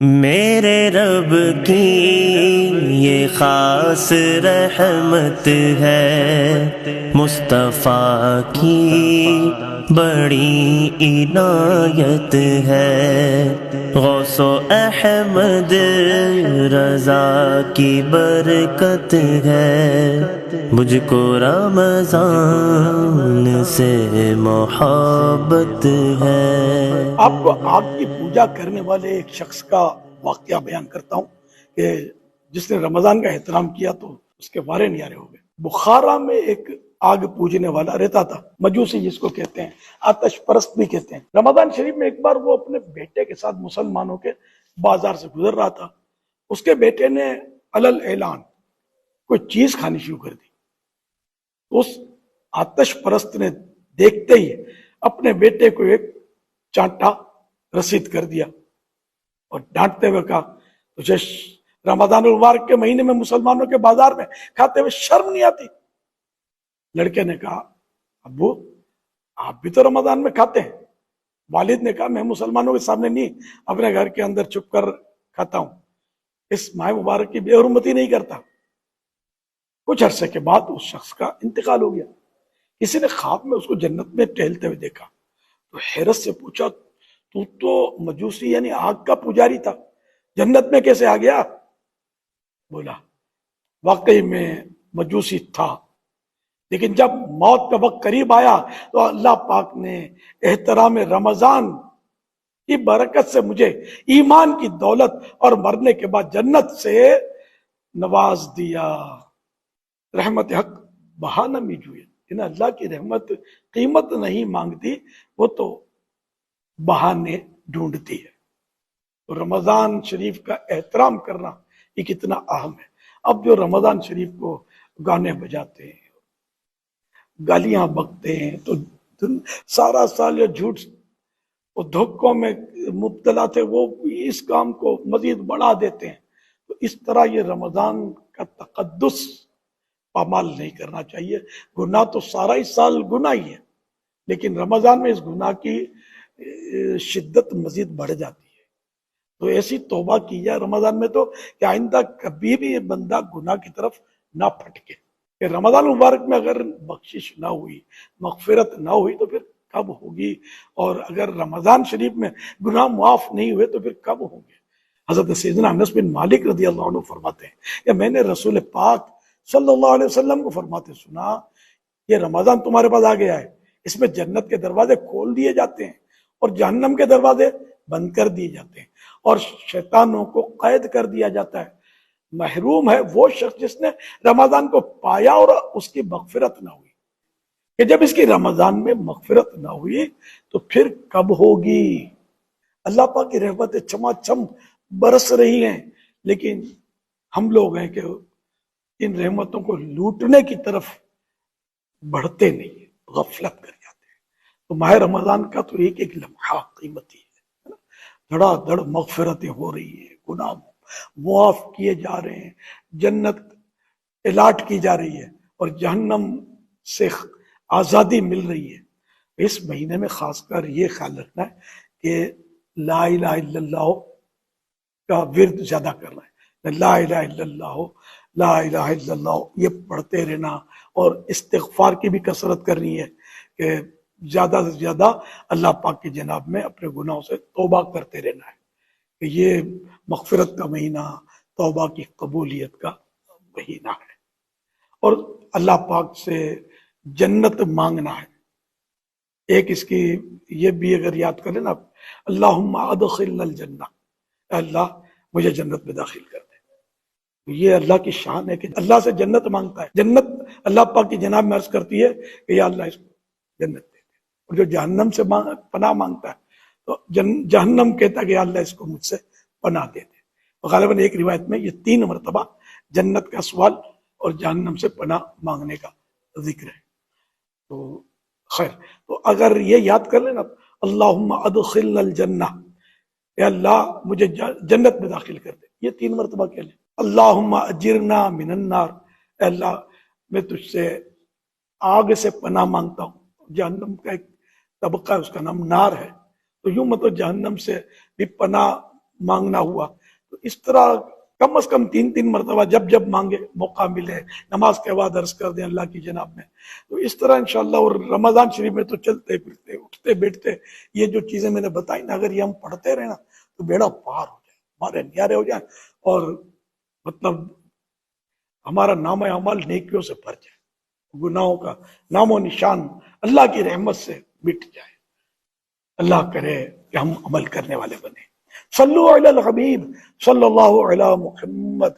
میرے رب کی یہ خاص رحمت ہے، مصطفیٰ کی بڑی عنایت ہے، غوث و احمد رضا کی برکت ہے، مجھ کو رمضان سے محبت ہے۔ آپ کو آگ کی پوجا کرنے والے ایک شخص کا واقعہ بیان کرتا ہوں کہ جس نے رمضان کا احترام کیا تو اس کے وارے نیارے ہو گئے۔ بخارا میں ایک آگ پوجنے والا رہتا تھا، مجوسی جس کو کہتے ہیں، آتش پرست بھی کہتے ہیں۔ رمضان شریف میں ایک بار وہ اپنے بیٹے کے ساتھ مسلمانوں کے بازار سے گزر رہا تھا۔ اس کے بیٹے نے علل اعلان کوئی چیز کھانی شروع کر دی۔ اس آتش پرست نے دیکھتے ہی اپنے بیٹے کو ایک چانٹا رسید کر دیا اور ڈانٹتے ہوئے کہا، تجھے رمضان المبارک کے مہینے میں مسلمانوں کے بازار میں کھاتے ہوئے شرم نہیں آتی؟ لڑکے نے کہا، ابو آپ بھی تو رمضان میں کھاتے ہیں۔ والد نے کہا، میں مسلمانوں کے سامنے نہیں، اپنے گھر کے اندر چھپ کر کھاتا ہوں، اس ماہ مبارک کی بے حرمتی نہیں کرتا۔ کچھ عرصے کے بعد اس شخص کا انتقال ہو گیا۔ کسی نے خواب میں اس کو جنت میں ٹہلتے ہوئے دیکھا تو حیرت سے پوچھا، تو مجوسی یعنی آگ کا پجاری تھا، جنت میں کیسے آ گیا؟ بولا، واقعی میں مجوسی تھا، لیکن جب موت کا وقت قریب آیا تو اللہ پاک نے احترام رمضان کی برکت سے مجھے ایمان کی دولت اور مرنے کے بعد جنت سے نواز دیا۔ رحمت حق بہانہ میجوئے، ان اللہ کی رحمت قیمت نہیں مانگتی، وہ تو بہانے ڈھونڈتی ہے۔ تو رمضان شریف کا احترام کرنا یہ کتنا اہم ہے۔ اب جو رمضان شریف کو گانے بجاتے ہیں، گالیاں بکتے ہیں، تو سارا سال یہ جھوٹ اور دھوکوں میں مبتلا تھے، وہ اس کام کو مزید بڑھا دیتے ہیں۔ تو اس طرح یہ رمضان کا تقدس پامال نہیں کرنا چاہیے۔ گناہ تو سارا ہی سال گناہ ہی ہے، لیکن رمضان میں اس گناہ کی شدت مزید بڑھ جاتی ہے۔ تو ایسی توبہ کی جائے رمضان میں تو کہ آئندہ کبھی بھی یہ بندہ گناہ کی طرف نہ پھٹکے۔ کہ رمضان مبارک میں اگر بخشش نہ ہوئی، مغفرت نہ ہوئی، تو پھر کب ہوگی؟ اور اگر رمضان شریف میں گناہ معاف نہیں ہوئے تو پھر کب ہوں گے؟ حضرت سیدنا انس بن مالک رضی اللہ عنہ فرماتے ہیں کہ میں نے رسول پاک صلی اللہ علیہ وسلم کو فرماتے سنا، یہ رمضان تمہارے پاس آ گیا ہے، اس میں جنت کے دروازے کھول دیے جاتے ہیں اور جہنم کے دروازے بند کر دیے جاتے ہیں، اور شیطانوں کو قید کر دیا جاتا ہے۔ محروم ہے وہ شخص جس نے رمضان کو پایا اور اس کی مغفرت نہ ہوئی۔ کہ جب اس کی رمضان میں مغفرت نہ ہوئی تو پھر کب ہوگی؟ اللہ پاک کی رحمتیں چما چم برس رہی ہیں، لیکن ہم لوگ ہیں کہ ان رحمتوں کو لوٹنے کی طرف بڑھتے نہیں ہیں، غفلت کر جاتے ہیں۔ تو ماہ رمضان کا تو ایک ایک لمحہ قیمتی ہے، دھڑا دھڑ مغفرتیں ہو رہی ہیں، گناہ معاف کیے جا رہے ہیں، جنت الاٹ کی جا رہی ہے، اور جہنم سے آزادی مل رہی ہے۔ اس مہینے میں خاص کر یہ خیال رکھنا ہے کہ لا الہ الا اللہ کا ورد زیادہ کرنا ہے، لا الہ الا اللہ، لا الہ الا اللہ یہ پڑھتے رہنا، اور استغفار کی بھی کثرت کرنی ہے کہ زیادہ سے زیادہ اللہ پاک کی جناب میں اپنے گناہوں سے توبہ کرتے رہنا ہے کہ یہ مغفرت کا مہینہ، توبہ کی قبولیت کا مہینہ ہے، اور اللہ پاک سے جنت مانگنا ہے۔ ایک اس کی یہ بھی اگر یاد کریں نا، اللہم ادخلنا الجنہ، اے اللہ مجھے جنت میں داخل کر دے۔ یہ اللہ کی شان ہے کہ اللہ سے جنت مانگتا ہے۔ جنت اللہ پاک کی جناب میں عرض کرتی ہے کہ یا اللہ اس کو جنت دے دے، اور جو جہنم سے پناہ مانگتا ہے تو جہنم کہتا ہے کہ یا اللہ اس کو مجھ سے پناہ دے دے۔ غالباً ایک روایت میں یہ 3 مرتبہ جنت کا سوال اور جہنم سے پناہ مانگنے کا ذکر ہے۔ تو خیر، تو اگر یہ یاد کر لینا، اللہم ادخلنا الجنہ، اے اللہ مجھے جنت میں داخل کر دے، یہ 3 مرتبہ کہہ لیں۔ اللہم اجرنا من النار، اے اللہ میں تجھ سے آگ سے پناہ مانگتا ہوں۔ جہنم کا ایک طبقہ ہے، اس کا نام نار ہے، تو یوں مطلب جہنم سے بھی پناہ مانگنا ہوا تو اس طرح کم از کم 3 مرتبہ جب جب مانگے موقع ملے نماز کے بعد عرض کر دیں اللہ کی جناب میں. تو اس طرح انشاءاللہ. اور رمضان شریف میں تو چلتے پھرتے اٹھتے بیٹھتے یہ جو چیزیں میں نے بتائی نا اگر یہ ہم پڑھتے رہے نا تو بیڑا پار ہو جائے ہمارے نیارے ہو جائیں اور مطلب ہمارا نام عمل نیکیوں سے بھر جائے گناہوں کا نام و نشان اللہ کی رحمت سے مٹ جائے. اللہ کرے کہ ہم عمل کرنے والے بنے. صلو علی الحبیب صلی اللہ علی محمد